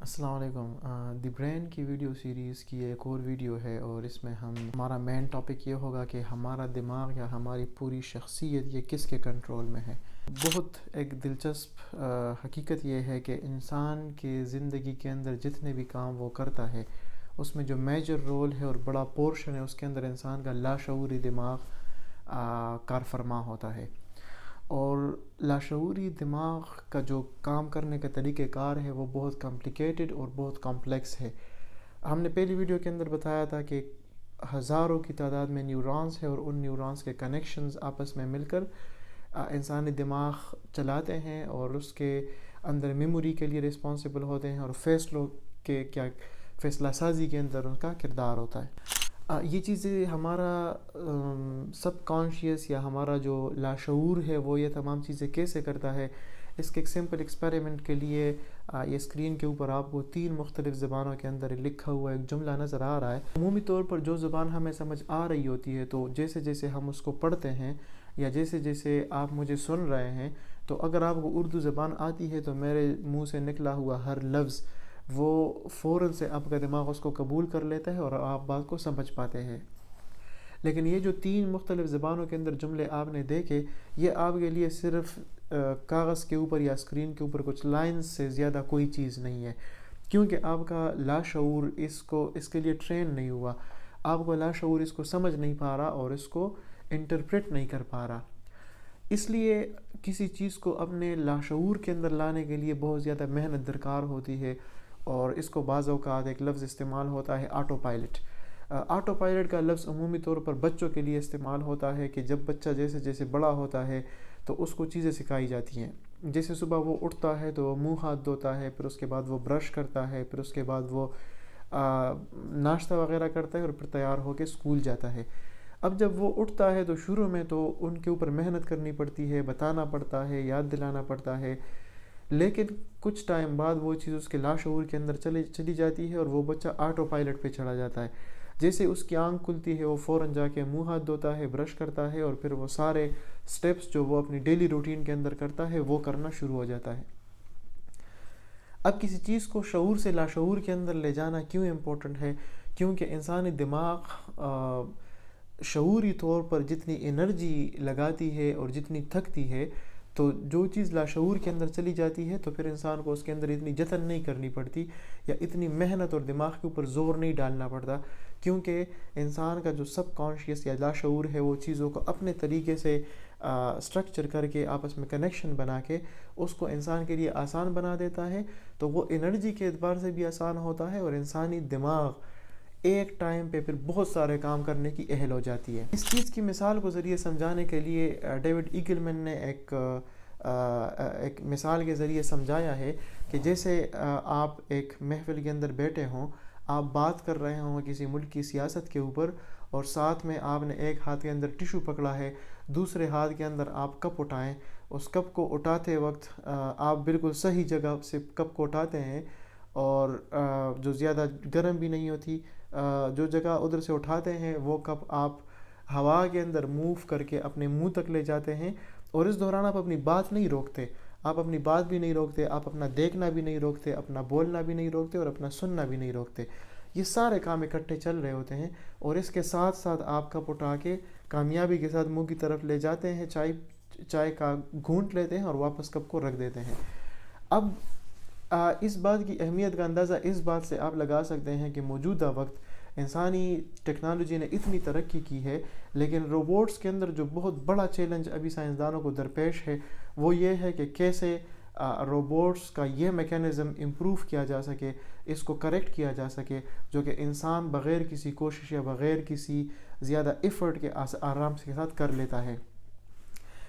السلام علیکم۔ دی برین کی ویڈیو سیریز کی ایک اور ویڈیو ہے، اور اس میں ہمارا مین ٹاپک یہ ہوگا کہ ہمارا دماغ یا ہماری پوری شخصیت یہ کس کے کنٹرول میں ہے۔ بہت ایک دلچسپ حقیقت یہ ہے کہ انسان کے زندگی کے اندر جتنے بھی کام وہ کرتا ہے، اس میں جو میجر رول ہے اور بڑا پورشن ہے، اس کے اندر انسان کا لاشعوری دماغ کار فرما ہوتا ہے۔ اور لاشعوری دماغ کا جو کام کرنے کا طریقہ کار ہے وہ بہت کمپلیکیٹڈ اور بہت کمپلیکس ہے۔ ہم نے پہلی ویڈیو کے اندر بتایا تھا کہ ہزاروں کی تعداد میں نیورونز ہے، اور ان نیورونز کے کنیکشنز آپس میں مل کر انسانی دماغ چلاتے ہیں، اور اس کے اندر میموری کے لیے رسپانسبل ہوتے ہیں، اور فیصلوں کے فیصلہ سازی کے اندر ان کا کردار ہوتا ہے۔ یہ چیزیں ہمارا سب کانشیس یا ہمارا جو لاشعور ہے وہ یہ تمام چیزیں کیسے کرتا ہے، اس کے ایک سمپل ایکسپیریمنٹ کے لیے یہ اسکرین کے اوپر آپ کو 3 مختلف زبانوں کے اندر لکھا ہوا ایک جملہ نظر آ رہا ہے۔ عمومی طور پر جو زبان ہمیں سمجھ آ رہی ہوتی ہے، تو جیسے جیسے ہم اس کو پڑھتے ہیں یا جیسے جیسے آپ مجھے سن رہے ہیں، تو اگر آپ کو اردو زبان آتی ہے تو میرے منہ سے نکلا ہوا ہر لفظ وہ فوراً سے آپ کا دماغ اس کو قبول کر لیتا ہے اور آپ بات کو سمجھ پاتے ہیں۔ لیکن یہ جو 3 مختلف زبانوں کے اندر جملے آپ نے دیکھے، یہ آپ کے لیے صرف کاغذ کے اوپر یا اسکرین کے اوپر کچھ لائنز سے زیادہ کوئی چیز نہیں ہے، کیونکہ آپ کا لاشعور اس کے لیے ٹرین نہیں ہوا۔ آپ کا لاشعور اس کو سمجھ نہیں پا رہا اور اس کو انٹرپریٹ نہیں کر پا رہا۔ اس لیے کسی چیز کو اپنے لاشعور کے اندر لانے کے لیے بہت زیادہ محنت درکار ہوتی ہے، اور اس کو بعض اوقات ایک لفظ استعمال ہوتا ہے آٹو پائلٹ۔ آٹو پائلٹ کا لفظ عمومی طور پر بچوں کے لیے استعمال ہوتا ہے کہ جب بچہ جیسے جیسے بڑا ہوتا ہے تو اس کو چیزیں سکھائی جاتی ہیں۔ جیسے صبح وہ اٹھتا ہے تو وہ منہ ہاتھ دھوتا ہے، پھر اس کے بعد وہ برش کرتا ہے، پھر اس کے بعد وہ ناشتہ وغیرہ کرتا ہے، اور پھر تیار ہو کے اسکول جاتا ہے۔ اب جب وہ اٹھتا ہے تو شروع میں تو ان کے اوپر محنت کرنی پڑتی ہے، بتانا پڑتا ہے، یاد دلانا پڑتا ہے، لیکن کچھ ٹائم بعد وہ چیز اس کے لاشعور کے اندر چلی جاتی ہے، اور وہ بچہ آٹو پائلٹ پہ چلا جاتا ہے۔ جیسے اس کی آنکھ کھلتی ہے، وہ فوراً جا کے منہ ہاتھ دھوتا ہے، برش کرتا ہے، اور پھر وہ سارے سٹیپس جو وہ اپنی ڈیلی روٹین کے اندر کرتا ہے وہ کرنا شروع ہو جاتا ہے۔ اب کسی چیز کو شعور سے لاشعور کے اندر لے جانا کیوں امپورٹنٹ ہے؟ کیونکہ انسانی دماغ شعوری طور پر جتنی انرجی لگاتی ہے اور جتنی تھکتی ہے، تو جو چیز لاشعور کے اندر چلی جاتی ہے تو پھر انسان کو اس کے اندر اتنی جتن نہیں کرنی پڑتی، یا اتنی محنت اور دماغ کے اوپر زور نہیں ڈالنا پڑتا، کیونکہ انسان کا جو سب کانشیس یا لاشعور ہے وہ چیزوں کو اپنے طریقے سے اسٹرکچر کر کے آپس میں کنیکشن بنا کے اس کو انسان کے لیے آسان بنا دیتا ہے، تو وہ انرجی کے اعتبار سے بھی آسان ہوتا ہے، اور انسانی دماغ ایک ٹائم پہ پھر بہت سارے کام کرنے کی اہل ہو جاتی ہے۔ اس چیز کی مثال کو ذریعے سمجھانے کے لیے ڈیوڈ ایگلمن نے ایک مثال کے ذریعے سمجھایا ہے کہ جیسے آپ ایک محفل کے اندر بیٹھے ہوں، آپ بات کر رہے ہوں کسی ملک کی سیاست کے اوپر، اور ساتھ میں آپ نے ایک ہاتھ کے اندر ٹیشو پکڑا ہے، دوسرے ہاتھ کے اندر آپ کپ اٹھائیں۔ اس کپ کو اٹھاتے وقت آپ بالکل صحیح جگہ سے کپ کو اٹھاتے ہیں، اور جو زیادہ گرم بھی نہیں ہوتی، جو جگہ ادھر سے اٹھاتے ہیں وہ کپ آپ ہوا کے اندر موو کر کے اپنے منہ تک لے جاتے ہیں، اور اس دوران آپ اپنی بات نہیں روکتے، آپ اپنی بات بھی نہیں روکتے، آپ اپنا دیکھنا بھی نہیں روکتے، اپنا بولنا بھی نہیں روکتے، اور اپنا سننا بھی نہیں روکتے۔ یہ سارے کام اکٹھے چل رہے ہوتے ہیں، اور اس کے ساتھ ساتھ آپ کپ اٹھا کے کامیابی کے ساتھ منہ کی طرف لے جاتے ہیں، چائے کا گھونٹ لیتے ہیں اور واپس کپ کو رکھ دیتے ہیں۔ اب اس بات کی اہمیت کا اندازہ اس بات سے آپ لگا سکتے ہیں کہ موجودہ وقت انسانی ٹیکنالوجی نے اتنی ترقی کی ہے، لیکن روبوٹس کے اندر جو بہت بڑا چیلنج ابھی سائنسدانوں کو درپیش ہے وہ یہ ہے کہ کیسے روبوٹس کا یہ میکینزم امپروو کیا جا سکے، اس کو کریکٹ کیا جا سکے، جو کہ انسان بغیر کسی کوشش یا بغیر کسی زیادہ ایفرٹ کے آرام کے ساتھ کر لیتا ہے۔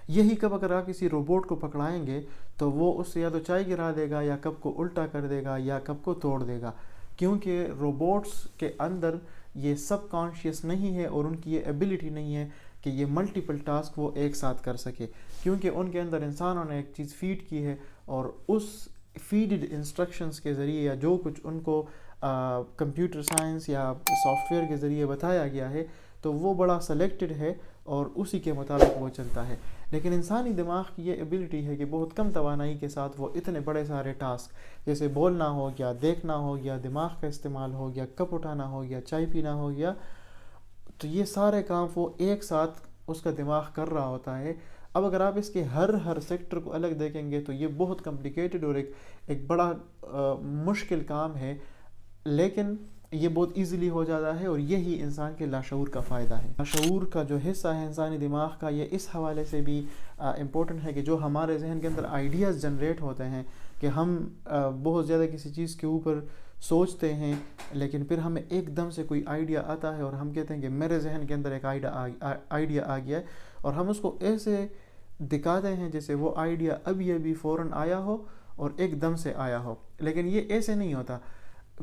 یہی کپ اگر آپ کسی روبوٹ کو پکڑائیں گے تو وہ اس سے یا تو چائے گرا دے گا، یا کپ کو الٹا کر دے گا، یا کپ کو توڑ دے گا، کیونکہ روبوٹس کے اندر یہ سب کانشیس نہیں ہے، اور ان کی یہ ایبلٹی نہیں ہے کہ یہ ملٹیپل ٹاسک وہ ایک ساتھ کر سکے، کیونکہ ان کے اندر انسانوں نے ایک چیز فیڈ کی ہے، اور اس فیڈڈ انسٹرکشنز کے ذریعے یا جو کچھ ان کو کمپیوٹر سائنس یا سافٹ ویئر کے ذریعے بتایا گیا ہے، تو وہ بڑا سلیکٹڈ ہے اور اسی کے مطابق وہ چلتا ہے۔ لیکن انسانی دماغ کی یہ ایبلٹی ہے کہ بہت کم توانائی کے ساتھ وہ اتنے بڑے سارے ٹاسک جیسے بولنا ہو گیا، دیکھنا ہو گیا، دماغ کا استعمال ہو گیا، کپ اٹھانا ہو گیا، چائے پینا ہو گیا، تو یہ سارے کام وہ ایک ساتھ اس کا دماغ کر رہا ہوتا ہے۔ اب اگر آپ اس کے ہر سیکٹر کو الگ دیکھیں گے تو یہ بہت کمپلیکیٹڈ اور ایک بڑا مشکل کام ہے، لیکن یہ بہت ایزیلی ہو جاتا ہے، اور یہی انسان کے لاشعور کا فائدہ ہے۔ لاشعور کا جو حصہ ہے انسانی دماغ کا، یہ اس حوالے سے بھی امپورٹنٹ ہے کہ جو ہمارے ذہن کے اندر آئیڈیاز جنریٹ ہوتے ہیں، کہ ہم بہت زیادہ کسی چیز کے اوپر سوچتے ہیں، لیکن پھر ہمیں ایک دم سے کوئی آئیڈیا آتا ہے اور ہم کہتے ہیں کہ میرے ذہن کے اندر ایک آئیڈیا آ گیا ہے، اور ہم اس کو ایسے دکھاتے ہیں جیسے وہ آئیڈیا ابھی فوراً آیا ہو اور ایک دم سے آیا ہو، لیکن یہ ایسے نہیں ہوتا۔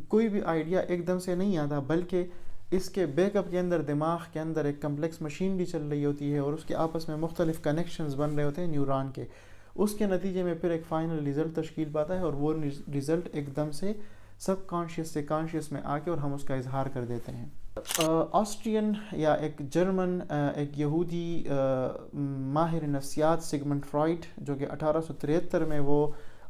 کوئی بھی آئیڈیا ایک دم سے نہیں آتا، بلکہ اس کے بیک اپ کے اندر دماغ کے اندر ایک کمپلیکس مشینری چل رہی ہوتی ہے، اور اس کے آپس میں مختلف کنیکشنز بن رہے ہوتے ہیں نیوران کے، اس کے نتیجے میں پھر ایک فائنل ریزلٹ تشکیل پاتا ہے، اور وہ ریزلٹ ایک دم سے سب کانشیس سے کانشیس میں آ کے اور ہم اس کا اظہار کر دیتے ہیں۔ آسٹرین یا ایک جرمن ایک یہودی ماہر نفسیات سگمنڈ فرائڈ، جو کہ 1873 میں وہ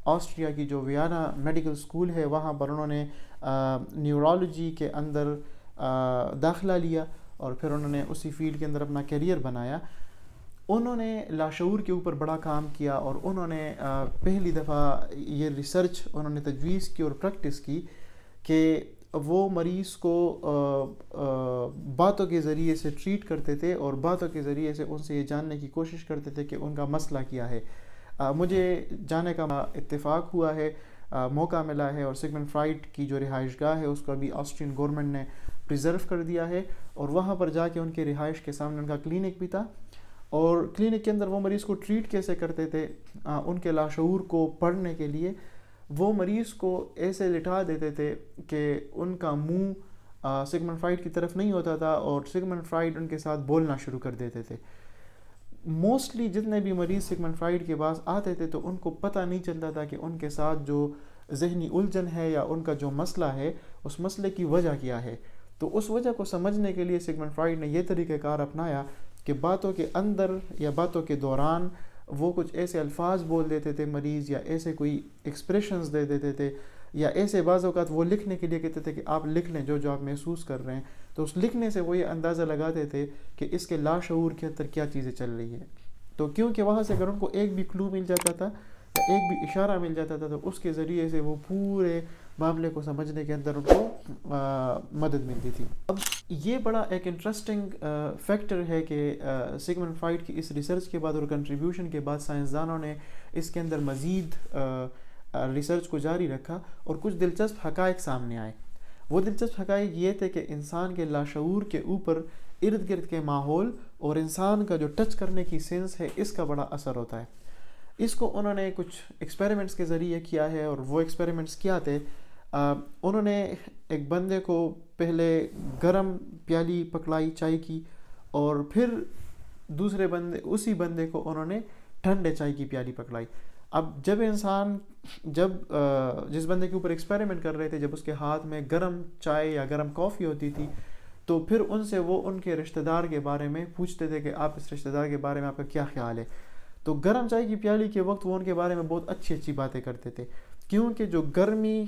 آسٹریا کی جو ویانا میڈیکل اسکول ہے وہاں پر انہوں نے نیورولوجی کے اندر داخلہ لیا، اور پھر انہوں نے اسی فیلڈ کے اندر اپنا کیریئر بنایا۔ انہوں نے لاشعور کے اوپر بڑا کام کیا، اور انہوں نے پہلی دفعہ یہ ریسرچ انہوں نے تجویز کی اور پریکٹس کی کہ وہ مریض کو باتوں کے ذریعے سے ٹریٹ کرتے تھے، اور باتوں کے ذریعے سے ان سے یہ جاننے کی کوشش کرتے تھے کہ ان کا مسئلہ کیا ہے۔ مجھے جانے کا اتفاق ہوا ہے، موقع ملا ہے، اور سگمنڈ فرائڈ کی جو رہائش گاہ ہے اس کو ابھی آسٹرین گورنمنٹ نے پریزرو کر دیا ہے، اور وہاں پر جا کے ان کے رہائش کے سامنے ان کا کلینک بھی تھا، اور کلینک کے اندر وہ مریض کو ٹریٹ کیسے کرتے تھے، ان کے لاشعور کو پڑھنے کے لیے وہ مریض کو ایسے لٹا دیتے تھے کہ ان کا منہ سگمنڈ فرائڈ کی طرف نہیں ہوتا تھا، اور سگمنڈ فرائڈ ان کے ساتھ بولنا شروع کر دیتے تھے۔ موسٹلی جتنے بھی مریض سگمنڈ فرائڈ کے پاس آتے تھے تو ان کو پتہ نہیں چلتا تھا کہ ان کے ساتھ جو ذہنی الجھن ہے یا ان کا جو مسئلہ ہے اس مسئلے کی وجہ کیا ہے۔ تو اس وجہ کو سمجھنے کے لیے سگمنڈ فرائڈ نے یہ طریقہ کار اپنایا کہ باتوں کے اندر یا باتوں کے دوران وہ کچھ ایسے الفاظ بول دیتے تھے مریض، یا ایسے کوئی ایکسپریشنز دے دیتے تھے، یا ایسے بعض اوقات وہ لکھنے کے لیے کہتے تھے کہ آپ لکھ لیں جو آپ محسوس کر رہے ہیں، تو اس لکھنے سے وہ یہ اندازہ لگاتے تھے کہ اس کے لاشعور کے اندر کیا چیزیں چل رہی ہیں۔ تو کیونکہ وہاں سے اگر ان کو ایک بھی کلو مل جاتا تھا یا ایک بھی اشارہ مل جاتا تھا تو اس کے ذریعے سے وہ پورے معاملے کو سمجھنے کے اندر ان کو مدد ملتی تھی۔ اب یہ بڑا ایک انٹرسٹنگ فیکٹر ہے کہ سگمنڈ فرائڈ کی اس ریسرچ کے بعد اور کنٹریبیوشن کے بعد سائنسدانوں نے اس کے اندر مزید ریسرچ کو جاری رکھا، اور کچھ دلچسپ حقائق سامنے آئے۔ وہ دلچسپ حقائق یہ تھے کہ انسان کے لاشعور کے اوپر ارد گرد کے ماحول اور انسان کا جو ٹچ کرنے کی سینس ہے اس کا بڑا اثر ہوتا ہے۔ اس کو انہوں نے کچھ ایکسپیریمنٹس کے ذریعے کیا ہے، اور وہ ایکسپیریمنٹس کیا تھے؟ انہوں نے ایک بندے کو پہلے گرم پیالی پکڑائی چائے کی، اور پھر اسی بندے کو انہوں نے ٹھنڈے چائے کی پیالی پکڑائی۔ اب جس بندے کے اوپر ایکسپیریمنٹ کر رہے تھے، جب اس کے ہاتھ میں گرم چائے یا گرم کافی ہوتی تھی تو پھر ان سے وہ ان کے رشتہ دار کے بارے میں پوچھتے تھے کہ آپ اس رشتہ دار کے بارے میں آپ کا کیا خیال ہے۔ تو گرم چائے کی پیالی کے وقت وہ ان کے بارے میں بہت اچھی باتیں کرتے تھے، کیونکہ جو گرمی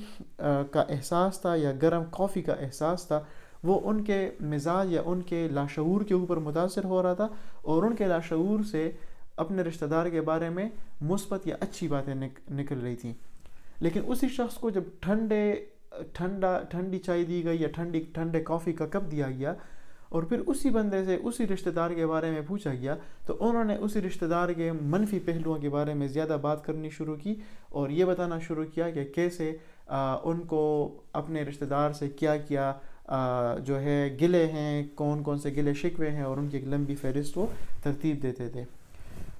کا احساس تھا یا گرم کافی کا احساس تھا وہ ان کے مزاج یا ان کے لاشعور کے اوپر متاثر ہو رہا تھا، اور ان کے لاشعور سے اپنے رشتہ دار کے بارے میں مثبت یا اچھی باتیں نکل رہی تھیں۔ لیکن اسی شخص کو جب ٹھنڈی چائے دی گئی یا ٹھنڈے کافی کا کپ دیا گیا، اور پھر اسی بندے سے اسی رشتہ دار کے بارے میں پوچھا گیا، تو انہوں نے اسی رشتہ دار کے منفی پہلوؤں کے بارے میں زیادہ بات کرنی شروع کی، اور یہ بتانا شروع کیا کہ کیسے ان کو اپنے رشتہ دار سے کیا جو ہے گلے ہیں، کون سے گلے شکوے ہیں، اور ان کی ایک لمبی فہرست وہ ترتیب دیتے تھے۔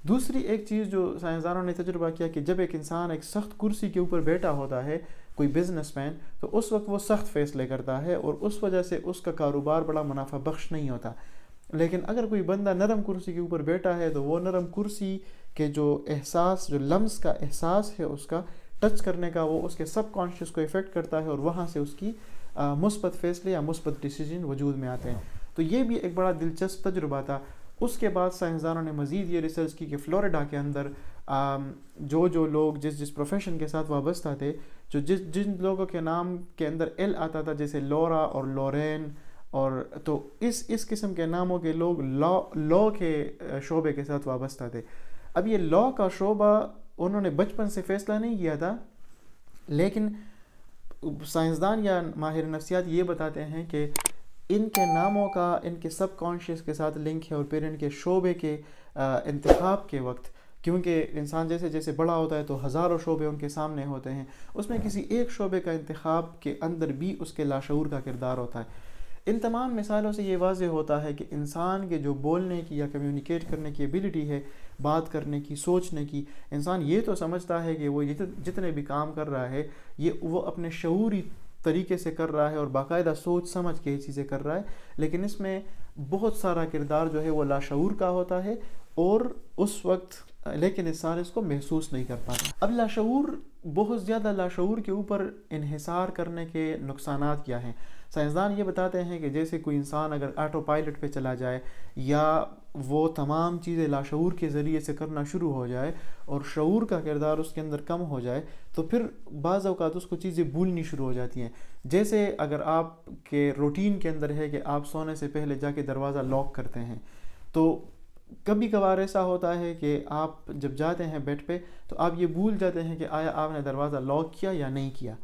دوسری ایک چیز جو سائنسدانوں نے تجربہ کیا کہ جب ایک انسان ایک سخت کرسی کے اوپر بیٹھا ہوتا ہے، کوئی بزنس مین، تو اس وقت وہ سخت فیصلے کرتا ہے، اور اس وجہ سے اس کا کاروبار بڑا منافع بخش نہیں ہوتا۔ لیکن اگر کوئی بندہ نرم کرسی کے اوپر بیٹھا ہے تو وہ نرم کرسی کے جو احساس، جو لمس کا احساس ہے اس کا ٹچ کرنے کا، وہ اس کے سب کانشیس کو افیکٹ کرتا ہے، اور وہاں سے اس کی مثبت فیصلے یا مثبت ڈیسیجن وجود میں آتے ہیں۔ تو یہ بھی ایک بڑا دلچسپ تجربہ تھا۔ اس کے بعد سائنسدانوں نے مزید یہ ریسرچ کی کہ فلوریڈا کے اندر جو لوگ جس پروفیشن کے ساتھ وابستہ تھے، جن لوگوں کے نام کے اندر ایل آتا تھا، جیسے لورا اور لورین، اور تو اس قسم کے ناموں کے لوگ لا کے شعبے کے ساتھ وابستہ تھے۔ اب یہ لا کا شعبہ انہوں نے بچپن سے فیصلہ نہیں کیا تھا، لیکن سائنسدان یا ماہر نفسیات یہ بتاتے ہیں کہ ان کے ناموں کا ان کے سب کانشیس کے ساتھ لنک ہے، اور پھر ان کے شعبے کے انتخاب کے وقت، کیونکہ انسان جیسے جیسے بڑا ہوتا ہے تو ہزاروں شعبے ان کے سامنے ہوتے ہیں، اس میں کسی ایک شعبے کا انتخاب کے اندر بھی اس کے لاشعور کا کردار ہوتا ہے۔ ان تمام مثالوں سے یہ واضح ہوتا ہے کہ انسان کے جو بولنے کی یا کمیونیکیٹ کرنے کی ایبلٹی ہے، بات کرنے کی، سوچنے کی، انسان یہ تو سمجھتا ہے کہ وہ جتنے بھی کام کر رہا ہے وہ اپنے شعوری طریقے سے کر رہا ہے اور باقاعدہ سوچ سمجھ کے یہ چیزیں کر رہا ہے، لیکن اس میں بہت سارا کردار جو ہے وہ لاشعور کا ہوتا ہے، اور اس وقت لیکن انسان اس کو محسوس نہیں کر پاتا۔ اب لاشعور، بہت زیادہ لاشعور کے اوپر انحصار کرنے کے نقصانات کیا ہیں؟ سائنسدان یہ بتاتے ہیں کہ جیسے کوئی انسان اگر آٹو پائلٹ پہ چلا جائے، یا وہ تمام چیزیں لاشعور کے ذریعے سے کرنا شروع ہو جائے اور شعور کا کردار اس کے اندر کم ہو جائے، تو پھر بعض اوقات اس کو چیزیں بھولنی شروع ہو جاتی ہیں۔ جیسے اگر آپ کے روٹین کے اندر ہے کہ آپ سونے سے پہلے جا کے دروازہ لاک کرتے ہیں، تو کبھی کبھار ایسا ہوتا ہے کہ آپ جب جاتے ہیں بیڈ پہ تو آپ یہ بھول جاتے ہیں کہ آیا آپ نے دروازہ لاک کیا یا نہیں کیا۔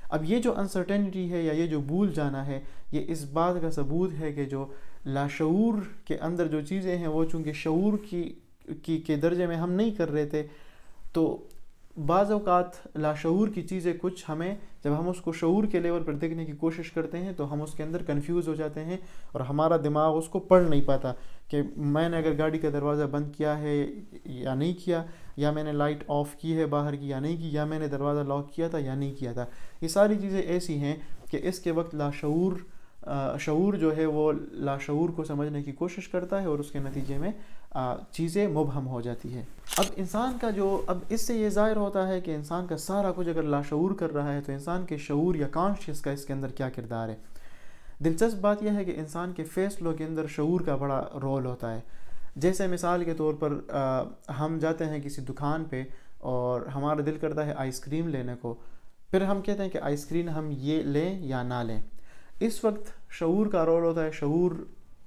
اب یہ جو انسرٹینٹی ہے یا یہ جو بھول جانا ہے، یہ اس بات کا ثبوت ہے کہ جو لاشعور کے اندر جو چیزیں ہیں وہ چونکہ شعور کے درجے میں ہم نہیں کر رہے تھے، تو بعض اوقات لاشعور کی چیزیں کچھ ہمیں، جب ہم اس کو شعور کے لیول پر دیکھنے کی کوشش کرتے ہیں تو ہم اس کے اندر کنفیوز ہو جاتے ہیں، اور ہمارا دماغ اس کو پڑھ نہیں پاتا کہ میں نے اگر گاڑی کا دروازہ بند کیا ہے یا نہیں کیا، یا میں نے لائٹ آف کی ہے باہر کی یا نہیں کی، یا میں نے دروازہ لاک کیا تھا یا نہیں کیا تھا۔ یہ ساری چیزیں ایسی ہیں کہ اس کے وقت شعور جو ہے وہ لاشعور کو سمجھنے کی کوشش کرتا ہے، اور اس کے نتیجے میں چیزیں مبہم ہو جاتی ہے۔ اب انسان کا اب اس سے یہ ظاہر ہوتا ہے کہ انسان کا سارا کچھ اگر لاشعور کر رہا ہے تو انسان کے شعور یا کانشیس کا اس کے اندر کیا کردار ہے۔ دلچسپ بات یہ ہے کہ انسان کے فیصلوں کے اندر شعور کا بڑا رول ہوتا ہے۔ جیسے مثال کے طور پر ہم جاتے ہیں کسی دکان پہ اور ہمارا دل کرتا ہے آئس کریم لینے کو، پھر ہم کہتے ہیں کہ آئس کریم ہم یہ لیں یا نہ لیں۔ اس وقت شعور کا رول ہوتا ہے، شعور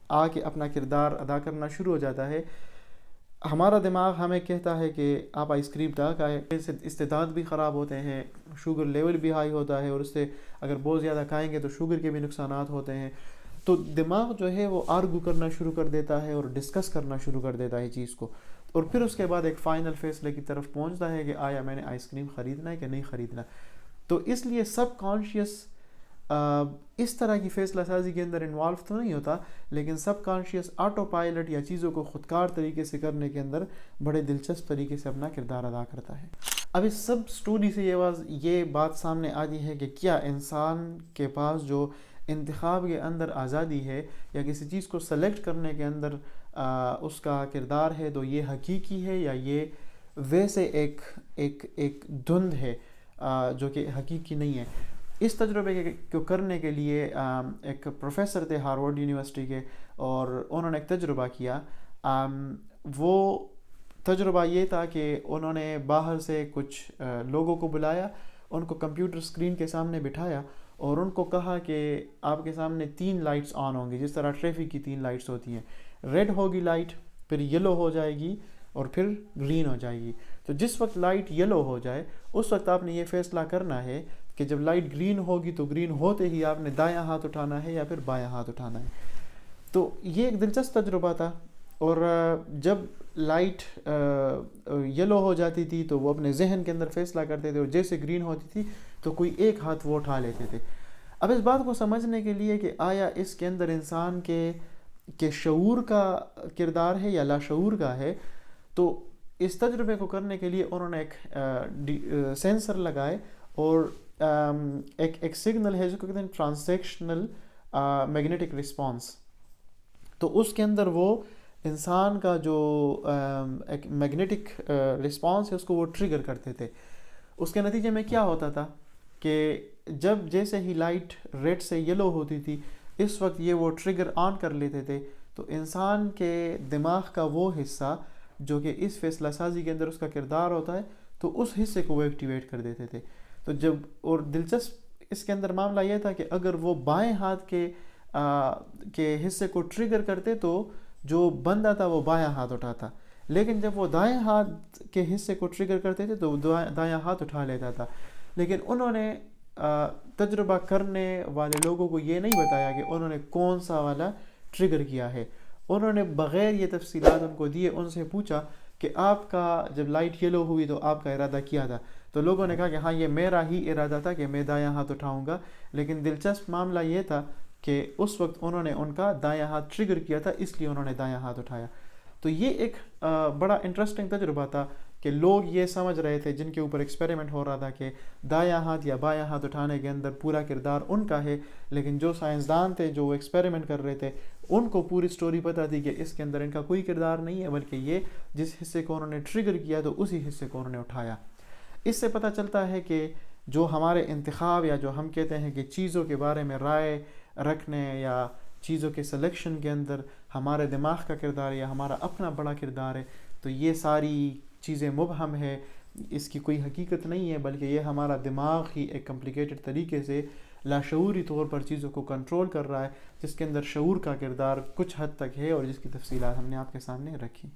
آ کے اپنا کردار ادا کرنا شروع ہو جاتا ہے۔ ہمارا دماغ ہمیں کہتا ہے کہ آپ آئس کریم نہ کھائیں، اس سے استعداد بھی خراب ہوتے ہیں، شوگر لیول بھی ہائی ہوتا ہے، اور اس سے اگر بہت زیادہ کھائیں گے تو شوگر کے بھی نقصانات ہوتے ہیں۔ تو دماغ جو ہے وہ آرگو کرنا شروع کر دیتا ہے اور ڈسکس کرنا شروع کر دیتا ہے چیز کو، اور پھر اس کے بعد ایک فائنل فیصلے کی طرف پہنچتا ہے کہ آیا میں نے آئس کریم خریدنا ہے کہ نہیں خریدنا۔ تو اس لیے سب کانشیس اس طرح کی فیصلہ سازی کے اندر انوالو تو نہیں ہوتا، لیکن سب کانشیس آٹو پائلٹ یا چیزوں کو خودکار طریقے سے کرنے کے اندر بڑے دلچسپ طریقے سے اپنا کردار ادا کرتا ہے۔ اب اس سب سٹوری سے یہ بات سامنے آتی ہے کہ کیا انسان کے پاس جو انتخاب کے اندر آزادی ہے یا کسی چیز کو سلیکٹ کرنے کے اندر اس کا کردار ہے، تو یہ حقیقی ہے یا یہ ویسے ایک دھند ہے جو کہ حقیقی نہیں ہے۔ اس تجربے کو کرنے کے لیے ایک پروفیسر تھے ہارورڈ یونیورسٹی کے، اور انہوں نے ایک تجربہ کیا۔ وہ تجربہ یہ تھا کہ انہوں نے باہر سے کچھ لوگوں کو بلایا، ان کو کمپیوٹر اسکرین کے سامنے بٹھایا اور ان کو کہا کہ آپ کے سامنے 3 لائٹس آن ہوں گی، جس طرح ٹریفک کی 3 لائٹس ہوتی ہیں۔ ریڈ ہوگی لائٹ، پھر یلو ہو جائے گی، اور پھر گرین ہو جائے گی۔ تو جس وقت لائٹ یلو ہو جائے اس وقت آپ نے یہ فیصلہ کرنا ہے کہ جب لائٹ گرین ہوگی تو گرین ہوتے ہی آپ نے دایاں ہاتھ اٹھانا ہے یا پھر بایاں ہاتھ اٹھانا ہے۔ تو یہ ایک دلچسپ تجربہ تھا، اور جب لائٹ یلو ہو جاتی تھی تو وہ اپنے ذہن کے اندر فیصلہ کرتے تھے، اور جیسے گرین ہوتی تھی تو کوئی ایک ہاتھ وہ اٹھا لیتے تھے۔ اب اس بات کو سمجھنے کے لیے کہ آیا اس کے اندر انسان کے شعور کا کردار ہے یا لاشعور کا ہے، تو اس تجربے کو کرنے کے لیے انہوں نے ایک سینسر لگائے، اور ایک سگنل ہے جس کو کہتے ہیں ٹرانزیکشنل میگنیٹک رسپانس۔ تو اس کے اندر وہ انسان کا جو ایک میگنیٹک رسپانس ہے اس کو وہ ٹریگر کرتے تھے۔ اس کے نتیجے میں کیا ہوتا تھا کہ جب جیسے ہی لائٹ ریڈ سے یلو ہوتی تھی، اس وقت یہ وہ ٹریگر آن کر لیتے تھے، تو انسان کے دماغ کا وہ حصہ جو کہ اس فیصلہ سازی کے اندر اس کا کردار ہوتا ہے تو اس حصے کو وہ ایکٹیویٹ کر دیتے تھے. تو جب اور دلچسپ اس کے اندر معاملہ یہ تھا کہ اگر وہ بائیں ہاتھ کے حصے کو ٹریگر کرتے تو جو بندہ تھا وہ بایاں ہاتھ اٹھاتا, لیکن جب وہ دائیں ہاتھ کے حصے کو ٹریگر کرتے تھے تو وہ دایاں ہاتھ اٹھا لیتا تھا. لیکن انہوں نے تجربہ کرنے والے لوگوں کو یہ نہیں بتایا کہ انہوں نے کون سا والا ٹریگر کیا ہے. انہوں نے بغیر یہ تفصیلات ان کو دیے ان سے پوچھا کہ آپ کا جب لائٹ یلو ہوئی تو آپ کا ارادہ کیا تھا. تو لوگوں نے کہا کہ ہاں یہ میرا ہی ارادہ تھا کہ میں دایاں ہاتھ اٹھاؤں گا, لیکن دلچسپ معاملہ یہ تھا کہ اس وقت انہوں نے ان کا دایاں ہاتھ ٹریگر کیا تھا, اس لیے انہوں نے دایاں ہاتھ اٹھایا. تو یہ ایک بڑا انٹرسٹنگ تجربہ تھا کہ لوگ یہ سمجھ رہے تھے جن کے اوپر ایکسپیریمنٹ ہو رہا تھا کہ دایاں ہاتھ یا بایاں ہاتھ اٹھانے کے اندر پورا کردار ان کا ہے, لیکن جو سائنسدان تھے جو ایکسپیریمنٹ کر رہے تھے ان کو پوری سٹوری پتہ تھی کہ اس کے اندر ان کا کوئی کردار نہیں ہے, بلکہ یہ جس حصے کو انہوں نے ٹریگر کیا تو اسی حصے کو انہوں نے اٹھایا. اس سے پتہ چلتا ہے کہ جو ہمارے انتخاب یا جو ہم کہتے ہیں کہ چیزوں کے بارے میں رائے رکھنے یا چیزوں کے سلیکشن کے اندر ہمارے دماغ کا کردار یا ہمارا اپنا بڑا کردار ہے, تو یہ ساری چیزیں مبہم ہے, اس کی کوئی حقیقت نہیں ہے, بلکہ یہ ہمارا دماغ ہی ایک کمپلیکیٹڈ طریقے سے لاشعوری طور پر چیزوں کو کنٹرول کر رہا ہے, جس کے اندر شعور کا کردار کچھ حد تک ہے اور جس کی تفصیلات ہم نے آپ کے سامنے رکھی.